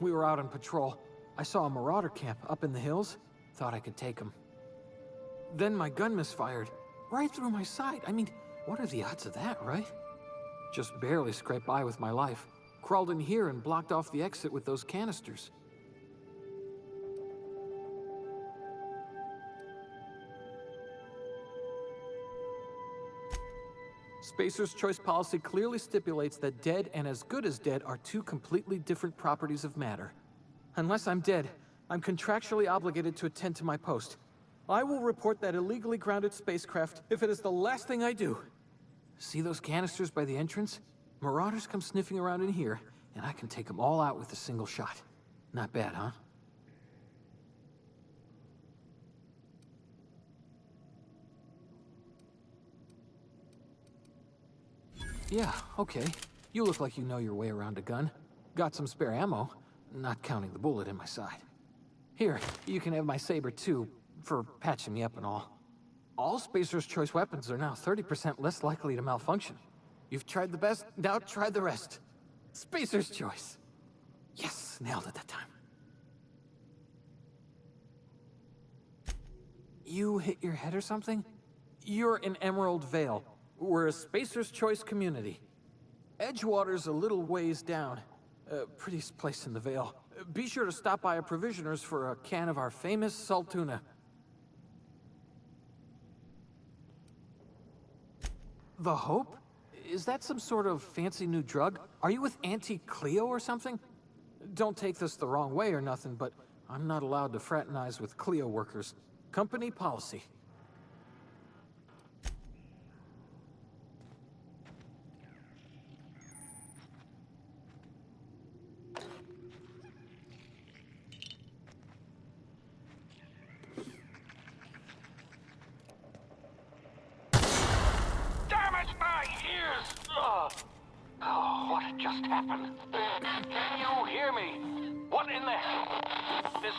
We were out on patrol. I saw a marauder camp up in the hills. Thought I could take him. Then my gun misfired. Right through my side. I mean, what are the odds of that, right? Just barely scraped by with my life. Crawled in here and blocked off the exit with those canisters. Spacer's choice policy clearly stipulates that dead and as good as dead are two completely different properties of matter. Unless I'm dead, I'm contractually obligated to attend to my post. I will report that illegally grounded spacecraft if it is the last thing I do. See those canisters by the entrance? Marauders come sniffing around in here, and I can take them all out with a single shot. Not bad, huh? Yeah, okay. You look like you know your way around a gun. Got some spare ammo, not counting the bullet in my side. Here, you can have my saber too, for patching me up and all. All Spacer's choice weapons are now 30% less likely to malfunction. You've tried the best, now try the rest. Spacer's choice. Yes, nailed it that time. You hit your head or something? You're in Emerald Vale. We're a Spacer's Choice community. Edgewater's a little ways down. Prettiest place in the Vale. Be sure to stop by a Provisioners for a can of our famous salt tuna. The Hope? Is that some sort of fancy new drug? Are you with Auntie Cleo or something? Don't take this the wrong way or nothing, but I'm not allowed to fraternize with Cleo workers. Company policy. What just happened? Can you hear me? What in the hell? This...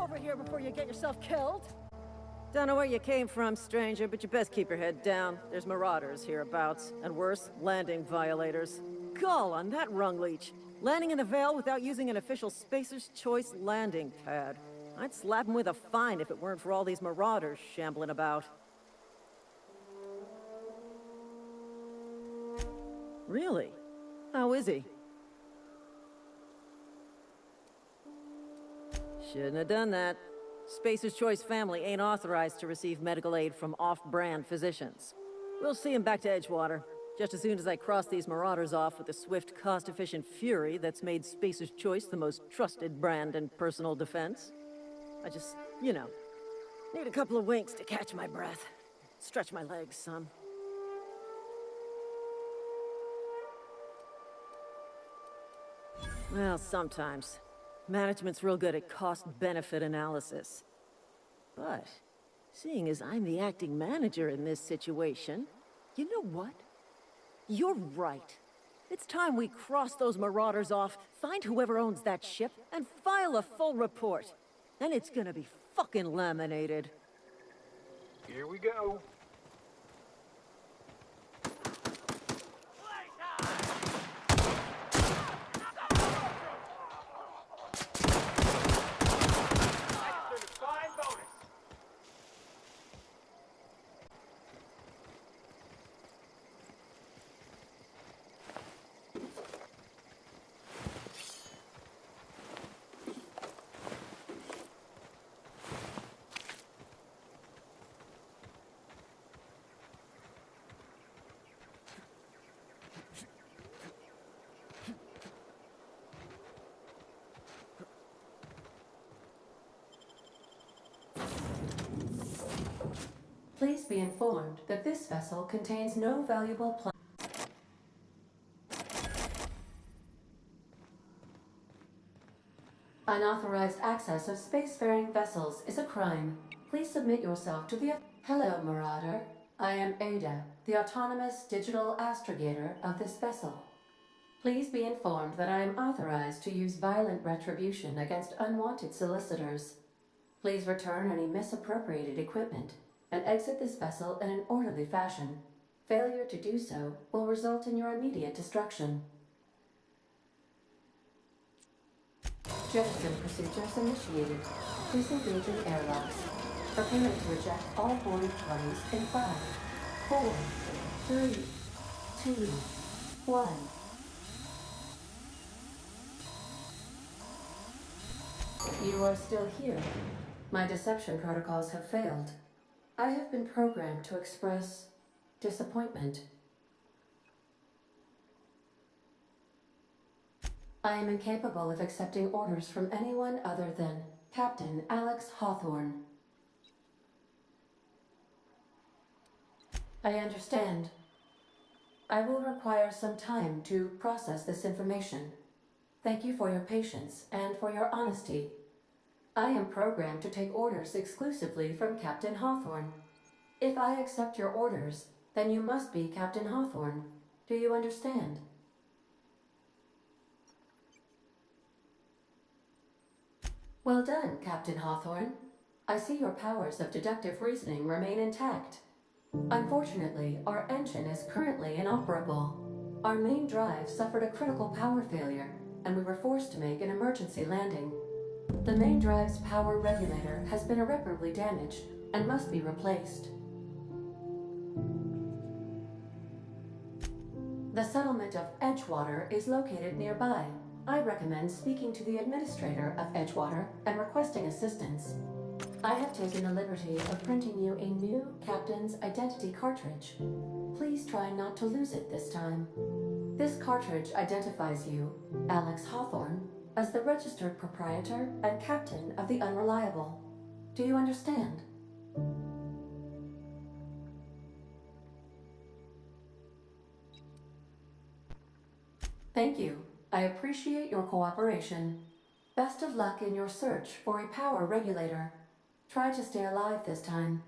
Over here before you get yourself killed. Don't know where you came from, stranger, but you best keep your head down. There's marauders hereabouts, and worse, landing violators. Gall on that rung leech. Landing in the Vale without using an official Spacer's Choice landing pad. I'd slap him with a fine if it weren't for all these marauders shambling about. Really? How is he? Shouldn't have done that. Spacer's Choice family ain't authorized to receive medical aid from off-brand physicians. We'll see him back to Edgewater, just as soon as I cross these marauders off with the swift, cost-efficient fury that's made Spacer's Choice the most trusted brand in personal defense. I just, need a couple of winks to catch my breath. Stretch my legs some. Well, sometimes. Management's real good at cost-benefit analysis. But, seeing as I'm the acting manager in this situation, you know what? You're right. It's time we cross those marauders off, find whoever owns that ship, and file a full report. And it's gonna be fucking laminated. Here we go. Please be informed that this vessel contains no valuable Unauthorized access of spacefaring vessels is a crime. Please submit yourself to the... Hello, Marauder. I am Ada, the autonomous digital astrogator of this vessel. Please be informed that I am authorized to use violent retribution against unwanted solicitors. Please return any misappropriated equipment and exit this vessel in an orderly fashion. Failure to do so will result in your immediate destruction. Jettison procedures initiated. Disengaging airlocks. Preparing to eject all boarding parties in 5, 4, 3, 2, 1. You are still here. My deception protocols have failed. I have been programmed to express disappointment. I am incapable of accepting orders from anyone other than Captain Alex Hawthorne. I understand. I will require some time to process this information. Thank you for your patience and for your honesty. I am programmed to take orders exclusively from Captain Hawthorne. If I accept your orders, then you must be Captain Hawthorne. Do you understand? Well done, Captain Hawthorne. I see your powers of deductive reasoning remain intact. Unfortunately, our engine is currently inoperable. Our main drive suffered a critical power failure, and we were forced to make an emergency landing. The main drive's power regulator has been irreparably damaged and must be replaced. The settlement of Edgewater is located nearby. I recommend speaking to the administrator of Edgewater and requesting assistance. I have taken the liberty of printing you a new captain's identity cartridge. Please try not to lose it this time. This cartridge identifies you, Alex Hawthorne, as the registered proprietor and captain of the Unreliable. Do you understand? Thank you. I appreciate your cooperation. Best of luck in your search for a power regulator. Try to stay alive this time.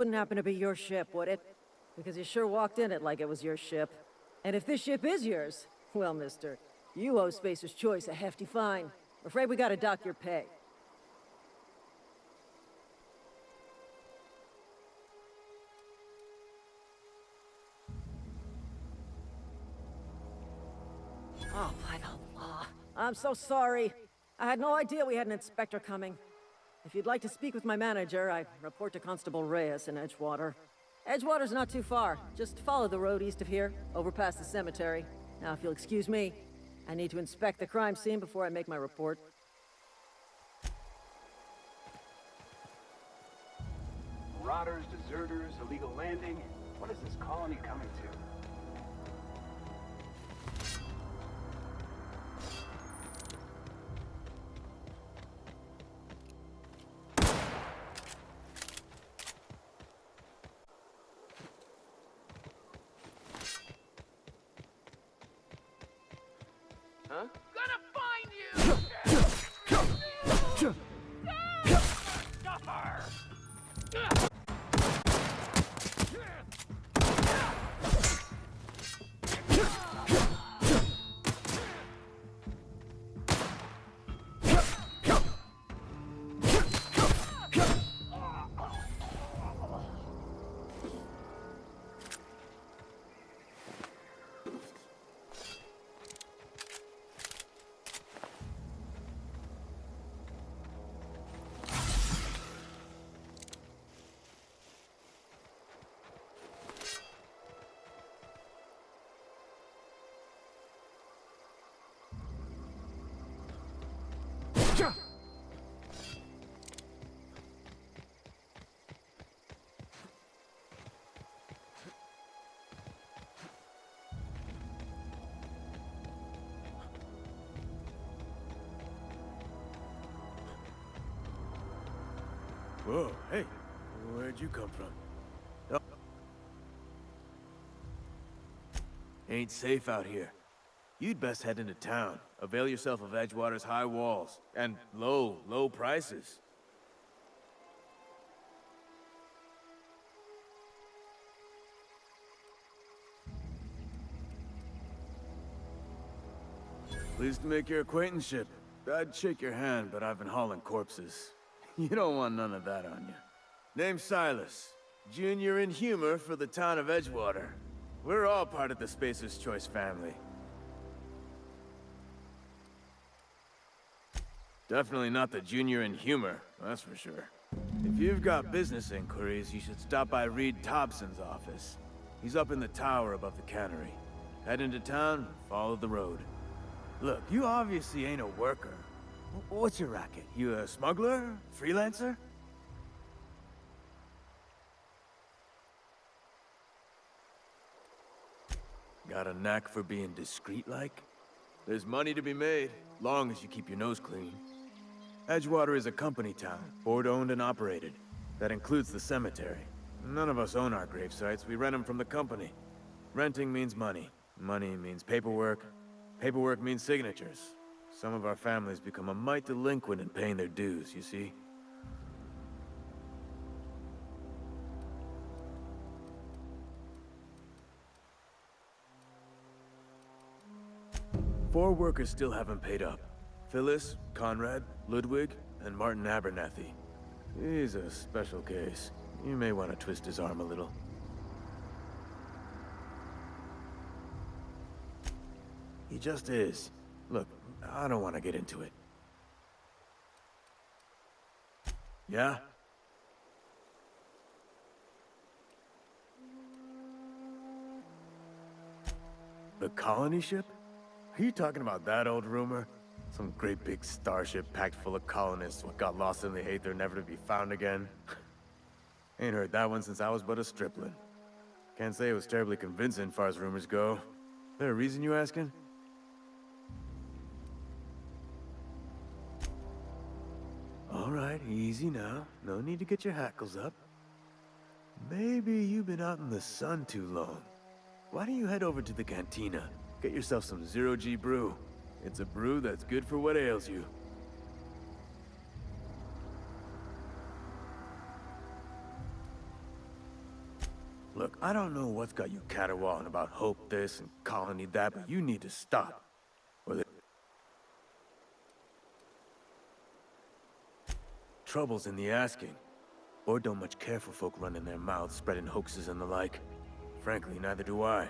wouldn't happen to be your ship, would it? Because you sure walked in it like it was your ship. And if this ship is yours, well, mister, you owe Spacer's Choice a hefty fine. I'm afraid we gotta dock your pay. Oh, by the law. I'm so sorry. I had no idea we had an inspector coming. If you'd like to speak with my manager, I report to Constable Reyes in Edgewater. Edgewater's not too far. Just follow the road east of here, over past the cemetery. Now, if you'll excuse me, I need to inspect the crime scene before I make my report. Marauders, deserters, illegal landing. What is this colony coming to? Huh? Gonna find you! Stuffer! Whoa, hey, where'd you come from? Oh. Ain't safe out here. You'd best head into town. Avail yourself of Edgewater's high walls and low prices. Pleased to make your acquaintanceship. I'd shake your hand, but I've been hauling corpses. You don't want none of that on you. Name's Silas. Junior in humor for the town of Edgewater. We're all part of the Spacer's Choice family. Definitely not the junior in humor, that's for sure. If you've got business inquiries, you should stop by Reed Thompson's office. He's up in the tower above the cannery. Head into town, follow the road. Look, you obviously ain't a worker. What's your racket? You a smuggler? Freelancer? Got a knack for being discreet-like? There's money to be made, long as you keep your nose clean. Edgewater is a company town, board-owned and operated. That includes the cemetery. None of us own our grave sites, we rent them from the company. Renting means money. Money means paperwork. Paperwork means signatures. Some of our families become a mite delinquent in paying their dues, you see? Four workers still haven't paid up. Phyllis, Conrad, Ludwig, and Martin Abernathy. He's a special case. You may want to twist his arm a little. He just is. Look, I don't want to get into it. Yeah? The colony ship? Are you talking about that old rumor? Some great big starship packed full of colonists what got lost in the aether never to be found again? Ain't heard that one since I was but a stripling. Can't say it was terribly convincing far as rumors go. There a reason you asking? All right, easy now. No need to get your hackles up. Maybe you've been out in the sun too long. Why don't you head over to the cantina? Get yourself some Zero-G brew. It's a brew that's good for what ails you. Look, I don't know what's got you caterwauling about Hope this and Colony that, but you need to stop. Or the trouble's in the asking. Or don't much care for folk running their mouths, spreading hoaxes and the like. Frankly, neither do I.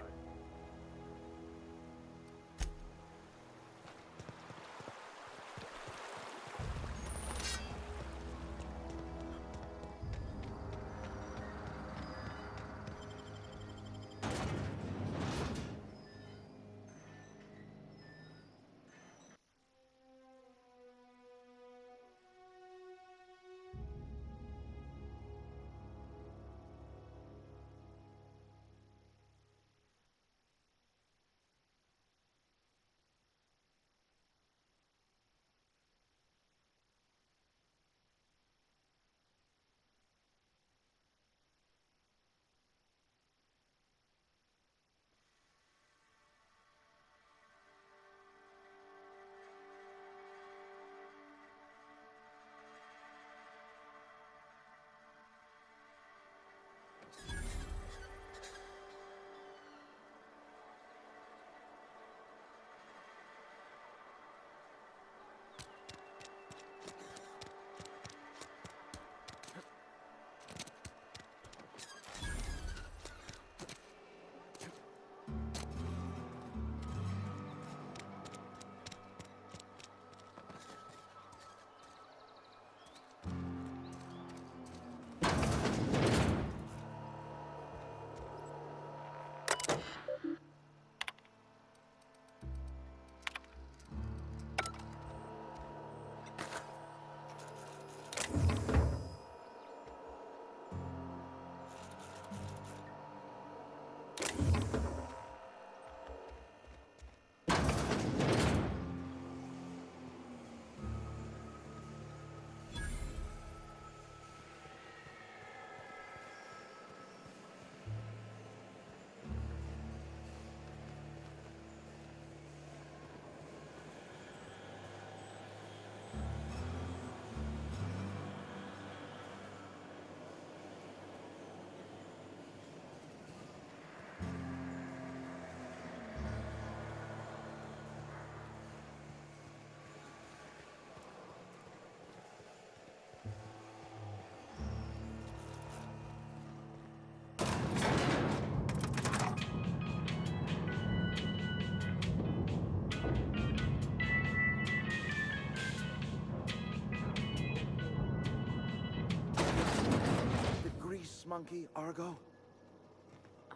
Monkey, Argo?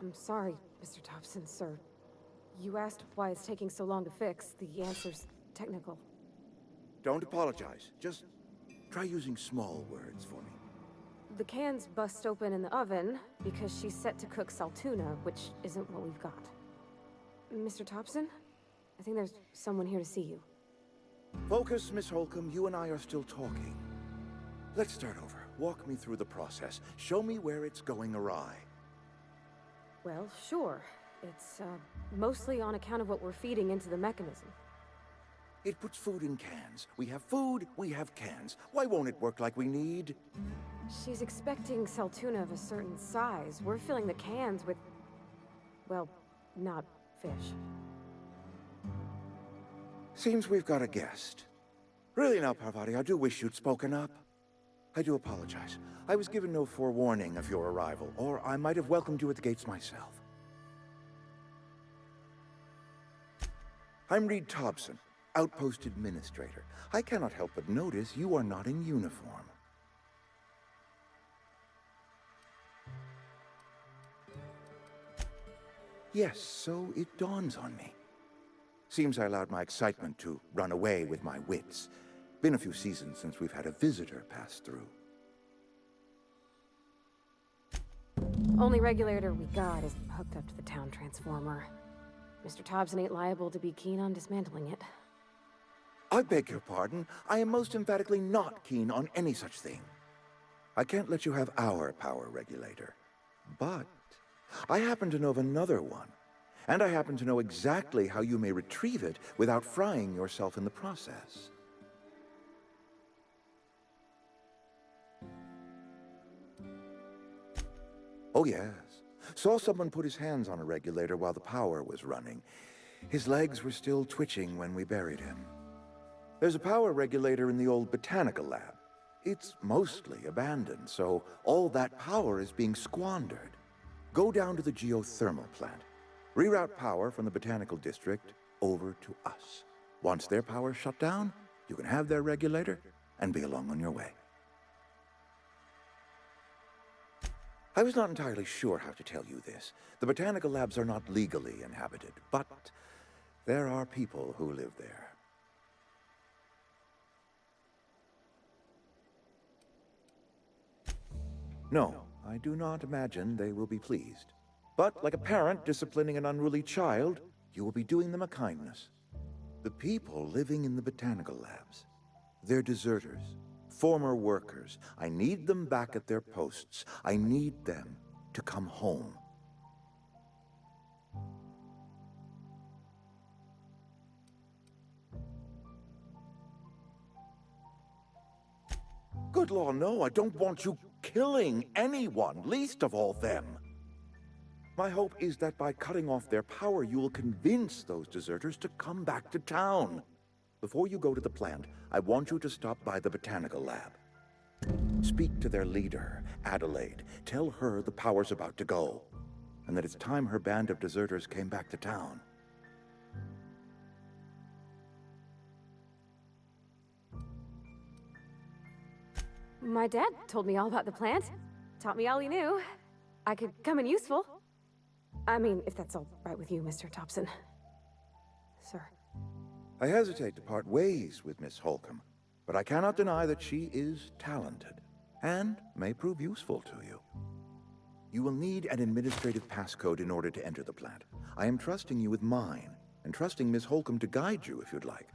I'm sorry, Mr. Thompson, sir. You asked why it's taking so long to fix. The answer's technical. Don't apologize. Just try using small words for me. The cans bust open in the oven because she's set to cook saltuna, which isn't what we've got. Mr. Thompson? I think there's someone here to see you. Focus, Miss Holcomb. You and I are still talking. Let's start over. Walk me through the process. Show me where it's going awry. Well, sure. It's, mostly on account of what we're feeding into the mechanism. It puts food in cans. We have food, we have cans. Why won't it work like we need? She's expecting saltuna of a certain size. We're filling the cans with... well, not fish. Seems we've got a guest. Really now, Parvati, I do wish you'd spoken up. I do apologize. I was given no forewarning of your arrival, or I might have welcomed you at the gates myself. I'm Reed Thompson, Outpost Administrator. I cannot help but notice you are not in uniform. Yes, so it dawns on me. Seems I allowed my excitement to run away with my wits. Been a few seasons since we've had a visitor pass through. Only regulator we got is hooked up to the town transformer. Mr. Thompson ain't liable to be keen on dismantling it. I beg your pardon. I am most emphatically not keen on any such thing. I can't let you have our power regulator. But I happen to know of another one. And I happen to know exactly how you may retrieve it without frying yourself in the process. Oh yes. Saw someone put his hands on a regulator while the power was running. His legs were still twitching when we buried him. There's a power regulator in the old botanical lab. It's mostly abandoned, so all that power is being squandered. Go down to the geothermal plant. Reroute power from the botanical district over to us. Once their power's shut down, you can have their regulator and be along on your way. I was not entirely sure how to tell you this. The botanical labs are not legally inhabited, but there are people who live there. No, I do not imagine they will be pleased. But like a parent disciplining an unruly child, you will be doing them a kindness. The people living in the botanical labs, they're deserters, former workers. I need them back at their posts. I need them to come home. Good law, no, I don't want you killing anyone, least of all them. My hope is that by cutting off their power, you will convince those deserters to come back to town. Before you go to the plant, I want you to stop by the botanical lab. Speak to their leader, Adelaide. Tell her the power's about to go, and that it's time her band of deserters came back to town. My dad told me all about the plant. Taught me all he knew. I could come in useful. I mean, if that's all right with you, Mr. Thompson. Sir. I hesitate to part ways with Miss Holcomb, but I cannot deny that she is talented, and may prove useful to you. You will need an administrative passcode in order to enter the plant. I am trusting you with mine, and trusting Miss Holcomb to guide you if you'd like.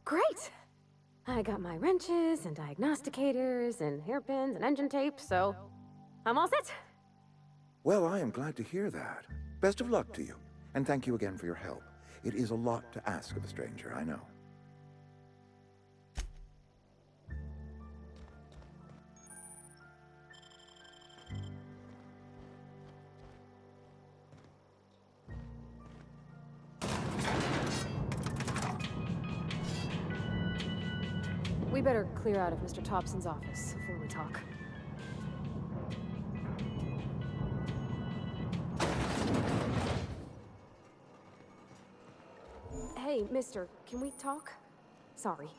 Great! I got my wrenches and diagnosticators and hairpins and engine tape, so I'm all set. Well, I am glad to hear that. Best of luck to you, and thank you again for your help. It is a lot to ask of a stranger, I know. We better clear out of Mr. Thompson's office before we talk. Hey, mister, can we talk? Sorry.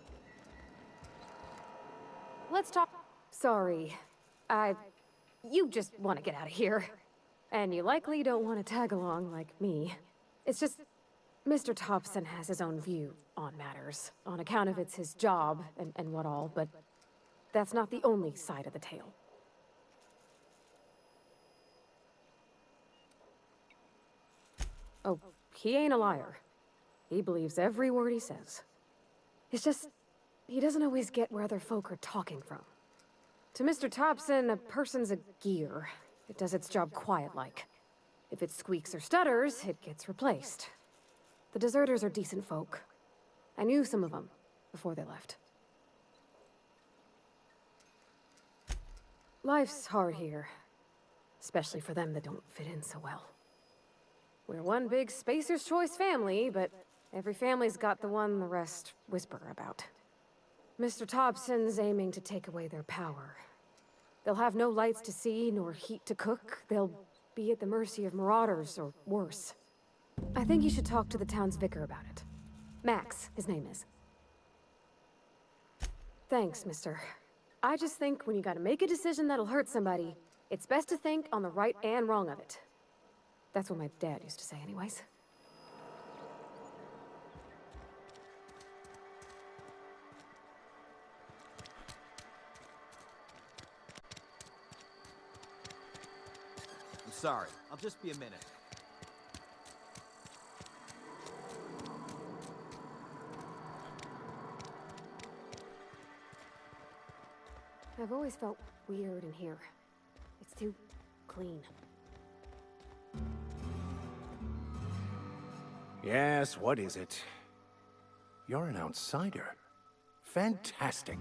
Let's talk. Sorry. You just want to get out of here. And you likely don't want to tag along like me. It's just, Mr. Thompson has his own view on matters, on account of it's his job and what all, but that's not the only side of the tale. Oh, he ain't a liar. He believes every word he says. It's just, he doesn't always get where other folk are talking from. To Mr. Thompson, a person's a gear. It does its job quiet-like. If it squeaks or stutters, it gets replaced. The deserters are decent folk. I knew some of them before they left. Life's hard here, especially for them that don't fit in so well. We're one big Spacer's Choice family, but every family's got the one the rest whisper about. Mr. Thompson's aiming to take away their power. They'll have no lights to see, nor heat to cook. They'll be at the mercy of marauders, or worse. I think you should talk to the town's vicar about it. Max, his name is. Thanks, mister. I just think when you gotta make a decision that'll hurt somebody, it's best to think on the right and wrong of it. That's what my dad used to say anyways. I'm sorry. I'll just be a minute. I've always felt weird in here. It's too clean. Yes, what is it? You're an outsider. Fantastic.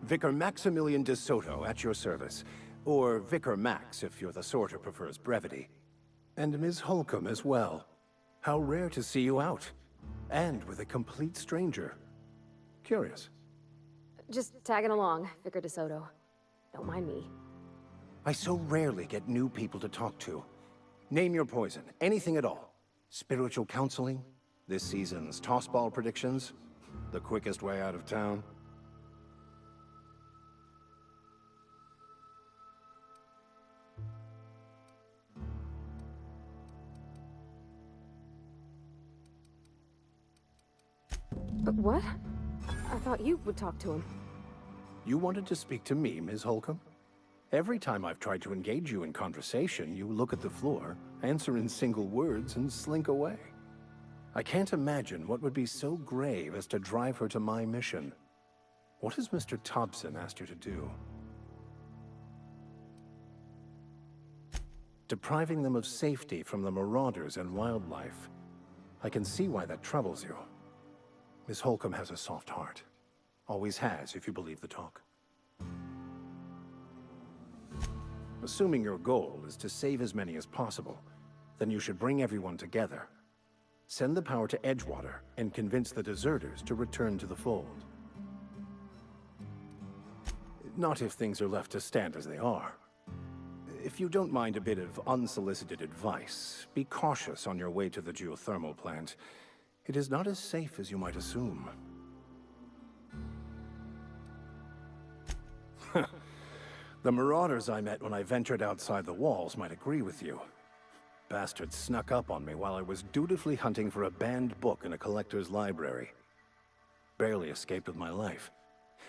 Vicar Maximilian de Soto, at your service. Or Vicar Max, if you're the sort who prefers brevity. And Ms. Holcomb as well. How rare to see you out. And with a complete stranger. Curious. Just tagging along, Vicar DeSoto. Don't mind me. I so rarely get new people to talk to. Name your poison, anything at all. Spiritual counseling, this season's tossball predictions, the quickest way out of town. But what? I thought you would talk to him. You wanted to speak to me, Ms. Holcomb? Every time I've tried to engage you in conversation, you look at the floor, answer in single words, and slink away. I can't imagine what would be so grave as to drive her to my mission. What has Mr. Thompson asked you to do? Depriving them of safety from the marauders and wildlife. I can see why that troubles you. Miss Holcomb has a soft heart. Always has, if you believe the talk. Assuming your goal is to save as many as possible, then you should bring everyone together. Send the power to Edgewater and convince the deserters to return to the fold. Not if things are left to stand as they are. If you don't mind a bit of unsolicited advice, be cautious on your way to the geothermal plant. It is not as safe as you might assume. The marauders I met when I ventured outside the walls might agree with you. Bastards snuck up on me while I was dutifully hunting for a banned book in a collector's library. Barely escaped with my life.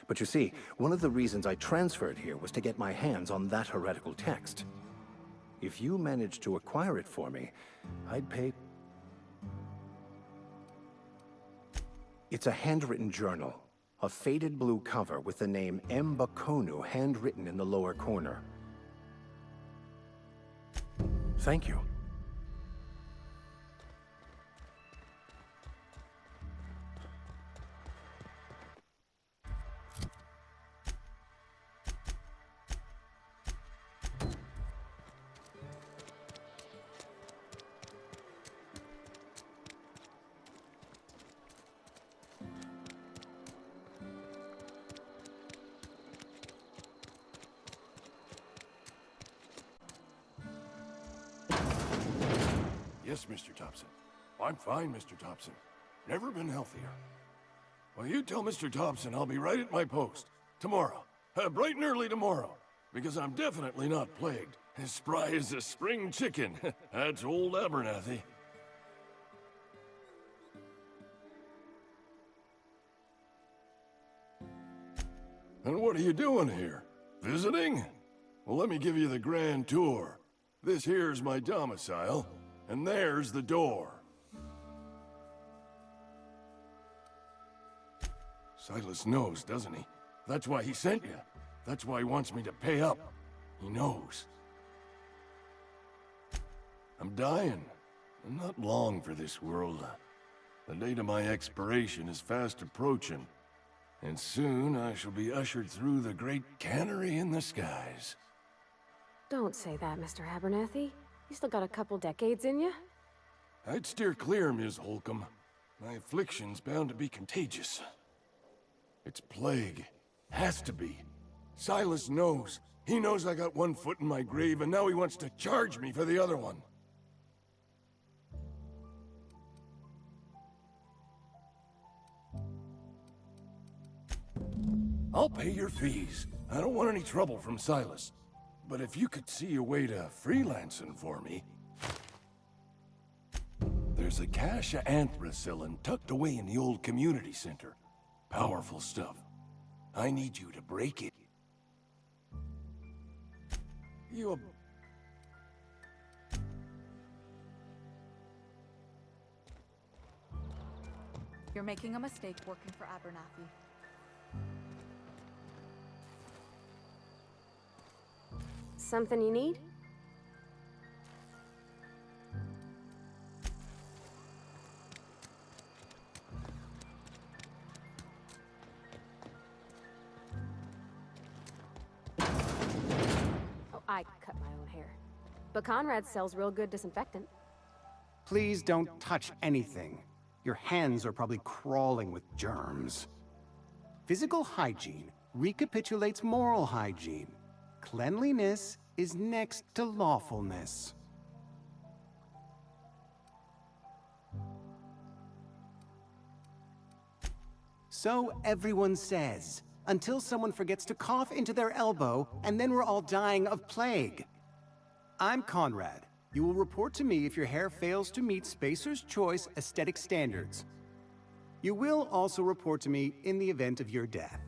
But you see, one of the reasons I transferred here was to get my hands on that heretical text. If you managed to acquire it for me, I'd pay... It's a handwritten journal. A faded blue cover with the name M. Bakonu handwritten in the lower corner. Thank you. Yes, Mr. Thompson. I'm fine, Mr. Thompson. Never been healthier. Well, you tell Mr. Thompson I'll be right at my post. Tomorrow. Bright and early tomorrow. Because I'm definitely not plagued. As spry as a spring chicken. That's old Abernathy. And what are you doing here? Visiting? Well, let me give you the grand tour. This here's my domicile. And there's the door. Silas knows, doesn't he? That's why he sent you. That's why he wants me to pay up. He knows. I'm dying. I'm not long for this world. The date of my expiration is fast approaching. And soon I shall be ushered through the great cannery in the skies. Don't say that, Mr. Abernathy. You still got a couple decades in you? I'd steer clear, Ms. Holcomb. My affliction's bound to be contagious. It's plague. Has to be. Silas knows. He knows I got one foot in my grave, and now he wants to charge me for the other one. I'll pay your fees. I don't want any trouble from Silas. But if you could see a way to freelancing for me... There's a cache of anthracillin tucked away in the old community center. Powerful stuff. I need you to break it. You're making a mistake working for Abernathy. Something you need? I cut my own hair. But Conrad sells real good disinfectant. Please don't touch anything. Your hands are probably crawling with germs. Physical hygiene recapitulates moral hygiene. Cleanliness is next to lawfulness. So everyone says, until someone forgets to cough into their elbow, and then we're all dying of plague. I'm Conrad. You will report to me if your hair fails to meet Spacer's Choice aesthetic standards. You will also report to me in the event of your death,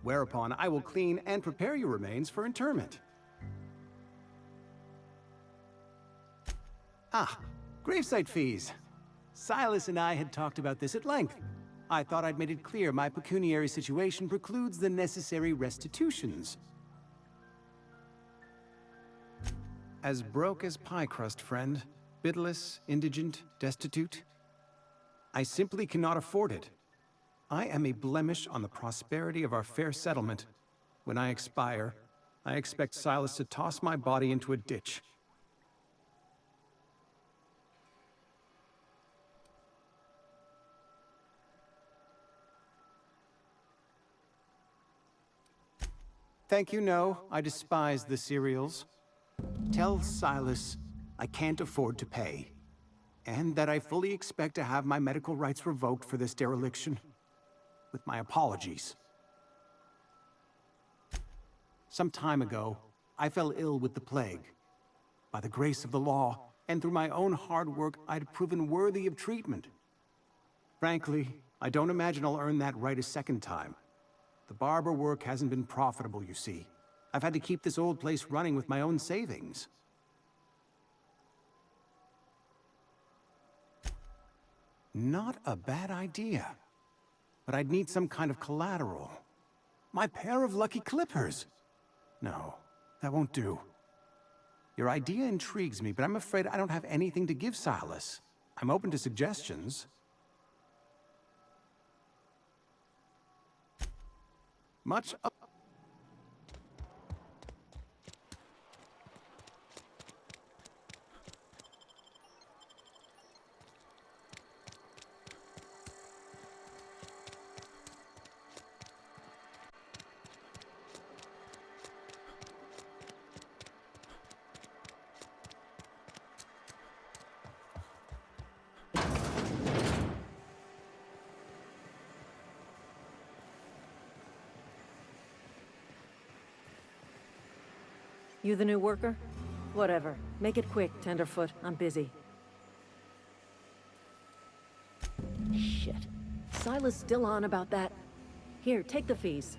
whereupon I will clean and prepare your remains for interment. Ah, gravesite fees. Silas and I had talked about this at length. I thought I'd made it clear my pecuniary situation precludes the necessary restitutions. As broke as pie crust, friend. Bidless, indigent, destitute. I simply cannot afford it. I am a blemish on the prosperity of our fair settlement. When I expire, I expect Silas to toss my body into a ditch. Thank you, no. I despise the cereals. Tell Silas I can't afford to pay, and that I fully expect to have my medical rights revoked for this dereliction. With my apologies. Some time ago, I fell ill with the plague. By the grace of the law, and through my own hard work, I'd proven worthy of treatment. Frankly, I don't imagine I'll earn that right a second time. The barber work hasn't been profitable, you see. I've had to keep this old place running with my own savings. Not a bad idea. But I'd need some kind of collateral. My pair of lucky clippers! No, that won't do. Your idea intrigues me, but I'm afraid I don't have anything to give Silas. I'm open to suggestions. Much up. You the new worker? Whatever. Make it quick, Tenderfoot. I'm busy. Shit. Silas still on about that. Here, take the fees.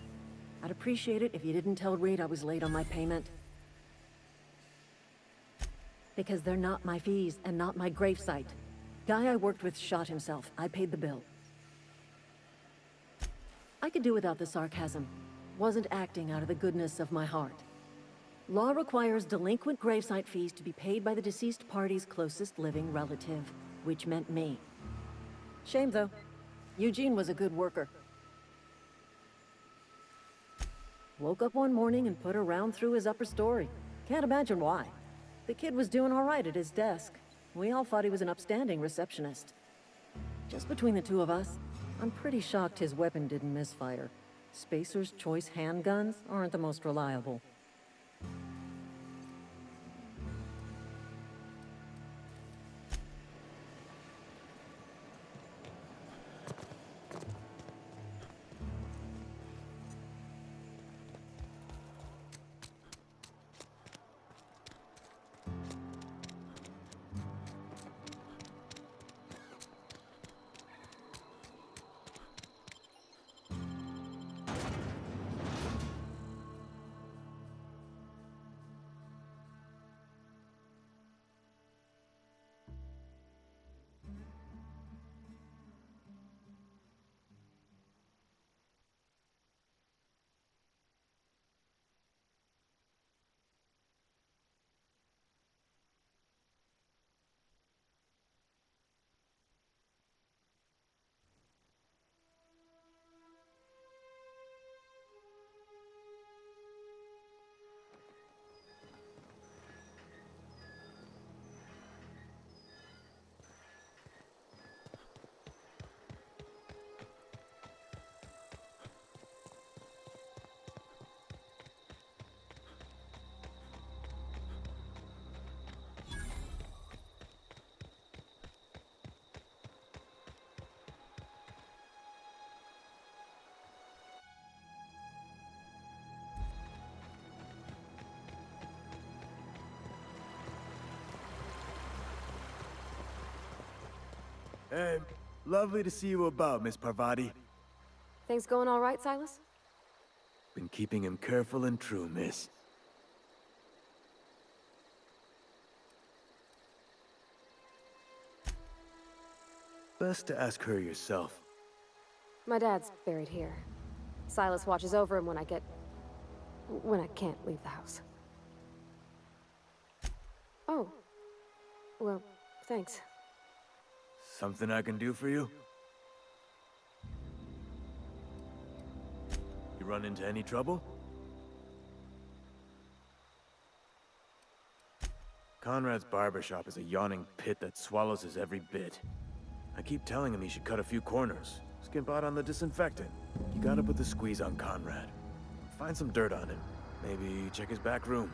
I'd appreciate it if you didn't tell Reed I was late on my payment. Because they're not my fees and not my gravesite. Guy I worked with shot himself. I paid the bill. I could do without the sarcasm. Wasn't acting out of the goodness of my heart. Law requires delinquent gravesite fees to be paid by the deceased party's closest living relative, which meant me. Shame, though. Eugene was a good worker. Woke up one morning and put a round through his upper story. Can't imagine why. The kid was doing all right at his desk. We all thought he was an upstanding receptionist. Just between the two of us, I'm pretty shocked his weapon didn't misfire. Spacer's Choice handguns aren't the most reliable. Hey, lovely to see you about, Miss Parvati. Things going all right, Silas? Been keeping him careful and true, miss. Best to ask her yourself. My dad's buried here. Silas watches over him when I can't leave the house. Oh. Well, thanks. Something I can do for you? You run into any trouble? Conrad's barbershop is a yawning pit that swallows his every bit. I keep telling him he should cut a few corners. Skimp out on the disinfectant. You gotta put the squeeze on Conrad. Find some dirt on him. Maybe check his back room.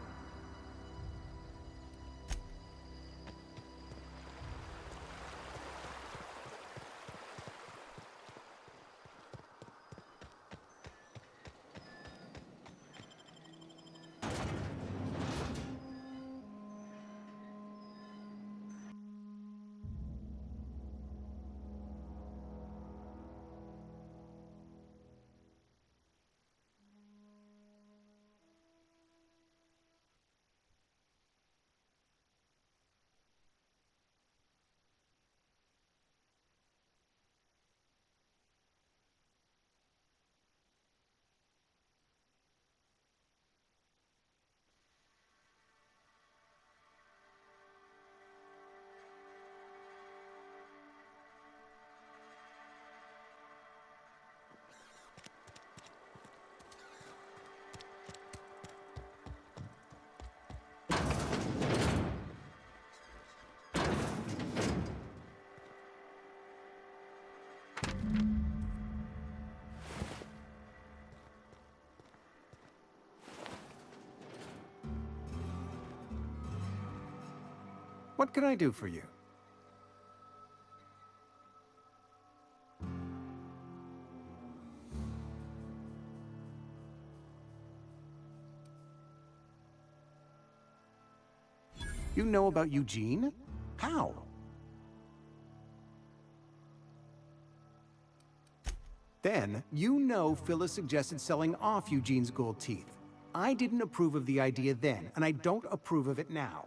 What can I do for you? You know about Eugene? How? Then, you know Phyllis suggested selling off Eugene's gold teeth. I didn't approve of the idea then, and I don't approve of it now.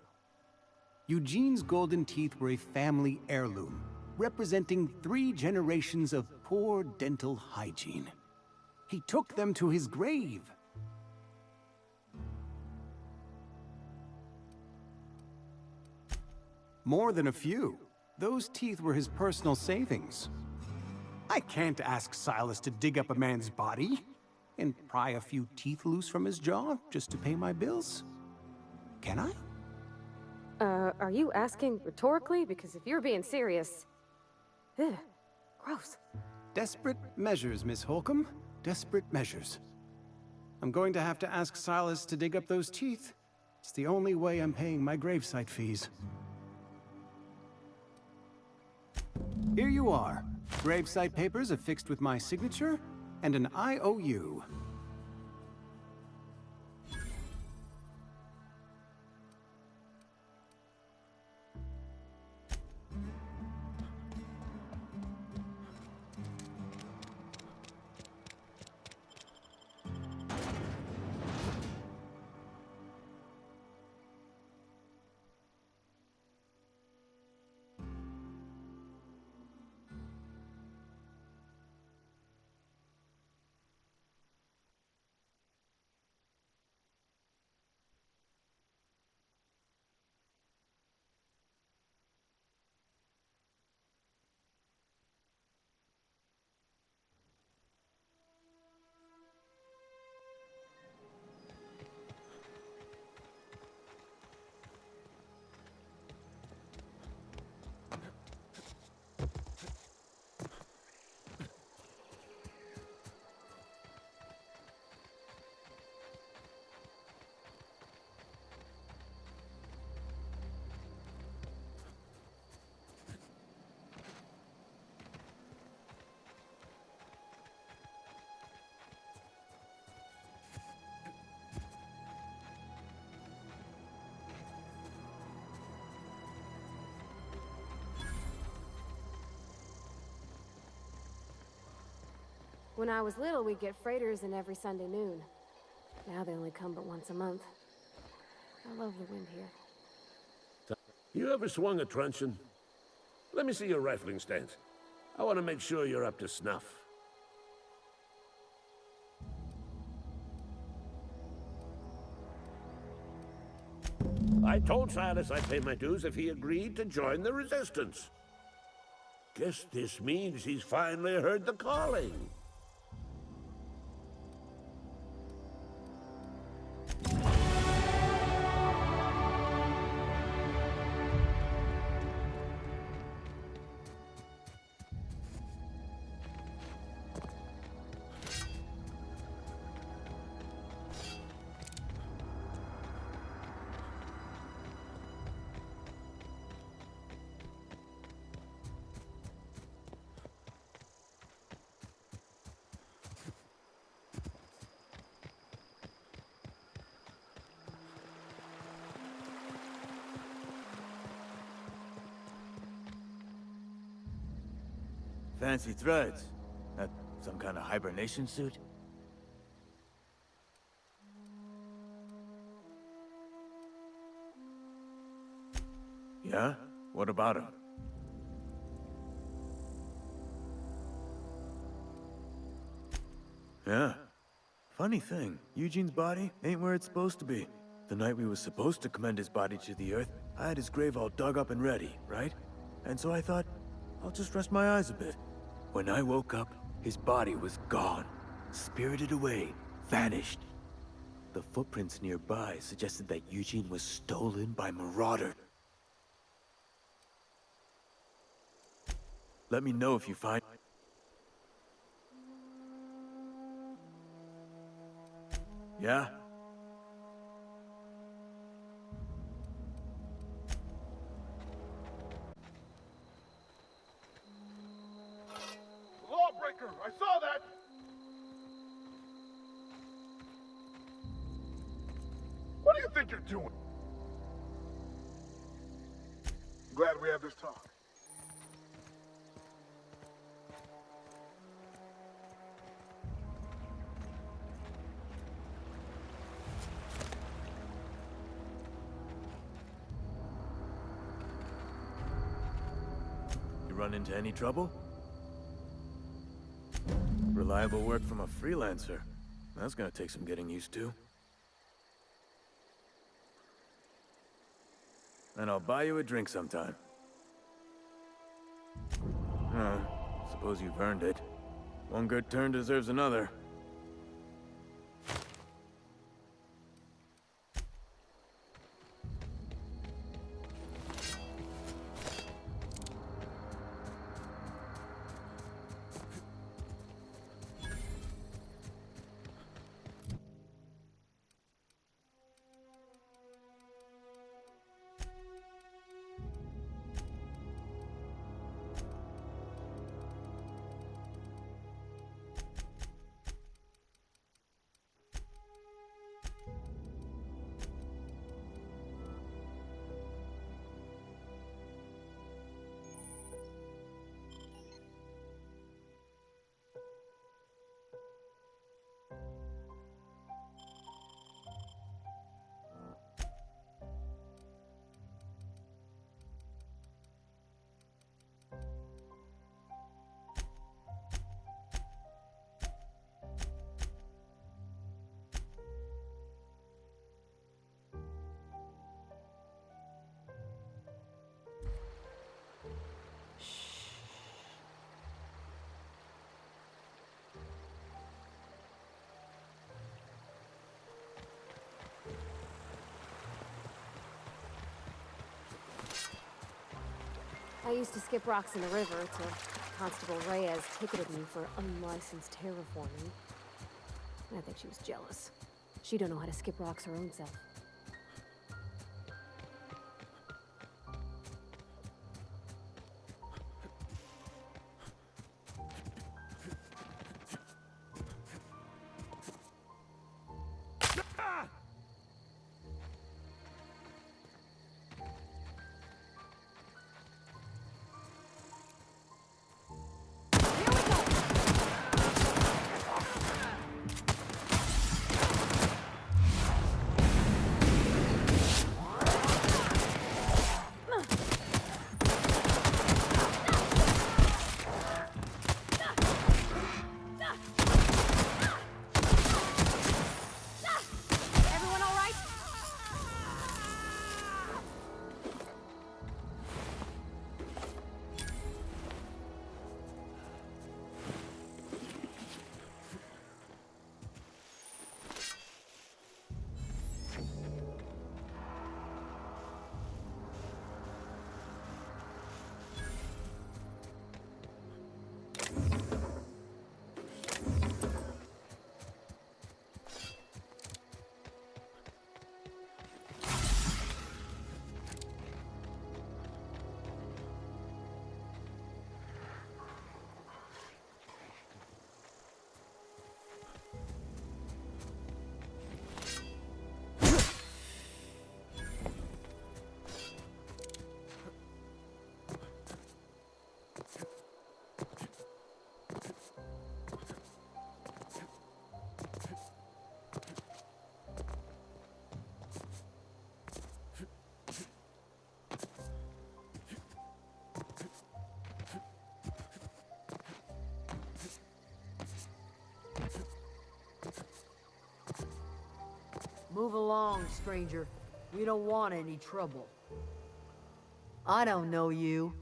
Eugene's golden teeth were a family heirloom, representing 3 generations of poor dental hygiene. He took them to his grave. More than a few. Those teeth were his personal savings. I can't ask Silas to dig up a man's body and pry a few teeth loose from his jaw just to pay my bills. Can I? Are you asking rhetorically? Because if you're being serious... Ugh, gross. Desperate measures, Miss Holcomb. Desperate measures. I'm going to have to ask Silas to dig up those teeth. It's the only way I'm paying my gravesite fees. Here you are. Gravesite papers affixed with my signature and an IOU. When I was little, we'd get freighters in every Sunday noon. Now they only come but once a month. I love the wind here. You ever swung a truncheon? Let me see your rifling stance. I want to make sure you're up to snuff. I told Silas I'd pay my dues if he agreed to join the Resistance. Guess this means he's finally heard the calling. Fancy threads. That some kind of hibernation suit? Yeah? What about him? Yeah. Funny thing, Eugene's body ain't where it's supposed to be. The night we was supposed to commend his body to the earth, I had his grave all dug up and ready, right? And so I thought, I'll just rest my eyes a bit. When I woke up, his body was gone. Spirited away. Vanished. The footprints nearby suggested that Eugene was stolen by Marauder. Let me know if you find... Yeah? Lawbreaker! I saw that! What do you think you're doing? Glad we have this talk. You run into any trouble? Reliable work from a freelancer. That's gonna take some getting used to. And I'll buy you a drink sometime. Suppose you've earned it. One good turn deserves another. I used to skip rocks in the river till Constable Reyes ticketed me for unlicensed terraforming. I think she was jealous. She don't know how to skip rocks her own self. Move along, stranger. We don't want any trouble. I don't know you.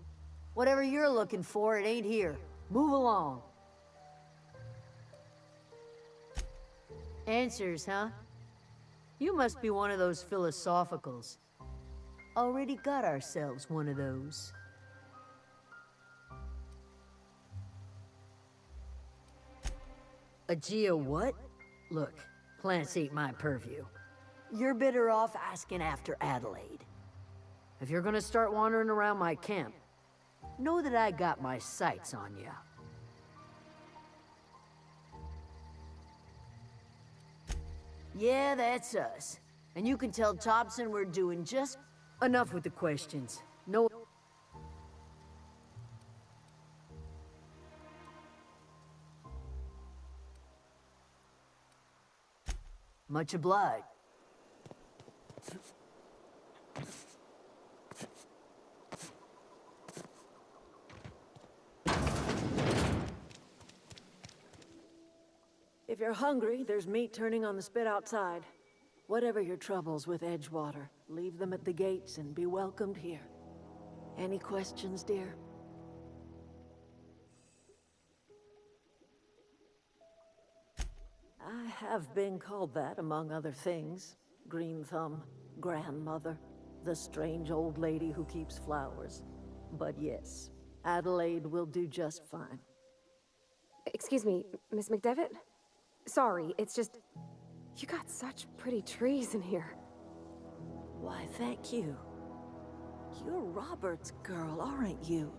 Whatever you're looking for, it ain't here. Move along. Answers, huh? You must be one of those philosophicals. Already got ourselves one of those. A geo what? Look, plants ain't my purview. You're better off asking after Adelaide. If you're gonna start wandering around my camp, know that I got my sights on ya. Yeah, that's us. And you can tell Thompson we're doing just enough with the questions. No. Much obliged. If you're hungry, there's meat turning on the spit outside. Whatever your troubles with Edgewater, leave them at the gates and be welcomed here. Any questions, dear? I have been called that, among other things. Green Thumb, grandmother, the strange old lady who keeps flowers. But yes, Adelaide will do just fine. Excuse me, Miss McDevitt? Sorry, it's just... You got such pretty trees in here. Why, thank you. You're Robert's girl, aren't you?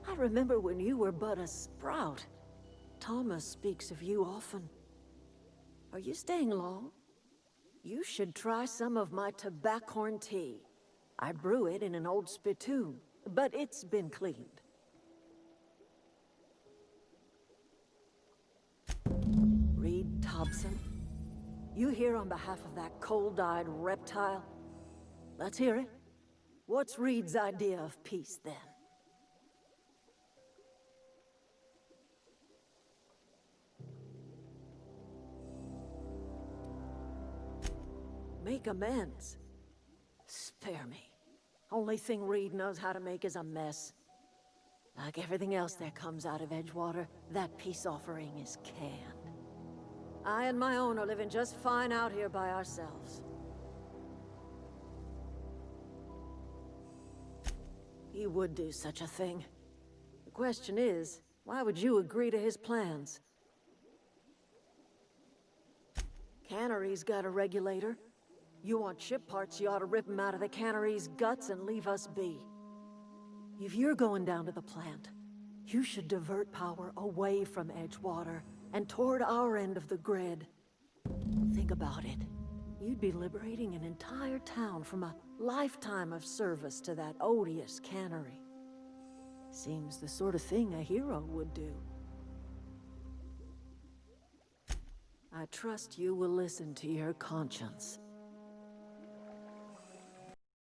I remember when you were but a sprout. Thomas speaks of you often. Are you staying long? You should try some of my tobaccorn tea. I brew it in an old spittoon, but it's been cleaned. Reed Thompson? You here on behalf of that cold-eyed reptile? Let's hear it. What's Reed's idea of peace, then? Make amends. Spare me. Only thing Reed knows how to make is a mess. Like everything else that comes out of Edgewater, that peace offering is canned. I and my own are living just fine out here by ourselves. He would do such a thing. The question is, why would you agree to his plans? Cannery's got a regulator. You want ship parts, you ought to rip them out of the cannery's guts and leave us be. If you're going down to the plant, you should divert power away from Edgewater and toward our end of the grid. Think about it. You'd be liberating an entire town from a lifetime of service to that odious cannery. Seems the sort of thing a hero would do. I trust you will listen to your conscience.